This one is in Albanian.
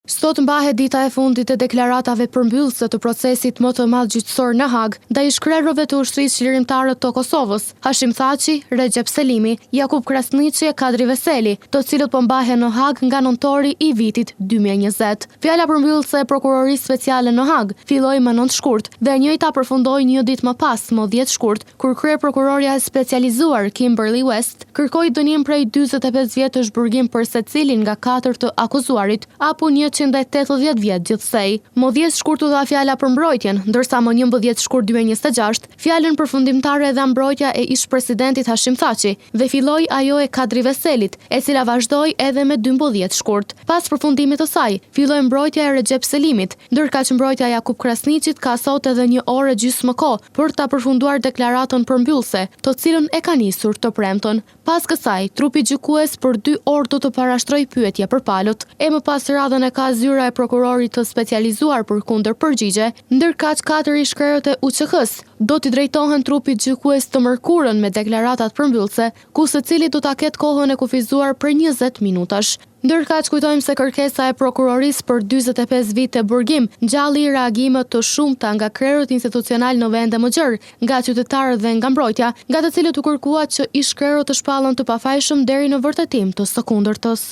Sot mbahet dita e fundit e deklaratave përmbyllëse të procesit më të madh gjyqësor në Hag ndaj shkrerëve të ushtrisë çlirimtare të Kosovës, Hashim Thaçi, Recep Selimi, Jakub Krasniqi e Kadri Veseli, të cilët po mbahen në Hag nga nëntori i vitit 2020. Fjala përmbyllëse e prokurorisë speciale në Hag filloi më 9 shkurt dhe e njëjta përfundoi një ditë më pas, më 10 shkurt, kur kryeprokuroria e specializuar Kimberly West kërkoi dënim prej 45 vjetësh burgim për secilin nga 4 të akuzuarit apo 180 vjet gjithsej. Më 10 shkurt u dha fjala për mbrojtjen, ndërsa më 11 shkurt 2026 fjalën përfundimtare dha mbrojtja e ish-presidentit Hashim Thaçi dhe filloi ajo e Kadri Veselit, e cila vazhdoi edhe me 12 shkurt. Pas përfundimit të saj, filloi mbrojtja e Recep Selimit, ndërkaq mbrojtja e Jakub Krasniqit ka sot edhe 1 orë gjysmë kohë për ta përfunduar deklaratën përmbyllëse, të cilën e ka nisur të premten. Pas kësaj, trupi gjykues për 2 orë do të parashtrojë pyetje për palët, e më pas radhën e ka zyra e prokurorit të specializuar për kundër përgjigje, ndërkaq 4 ish krerët e UÇK-s do t'i drejtohen trupit gjykues të mërkurën me deklaratat përmbyllëse, ku secili do ta ketë kohën e kufizuar për 20 minutash. Ndërkaq kujtojmë se kërkesa e prokurorisë për 45 vite burgim ngjalli reagime të shumta nga krerët institucional në vende më gjerë, nga qytetarët dhe nga mbrojtja, nga të cilët u kërkuat që ish krerët të shpallën të pafajshëm deri në vërtetim të së kundërtës.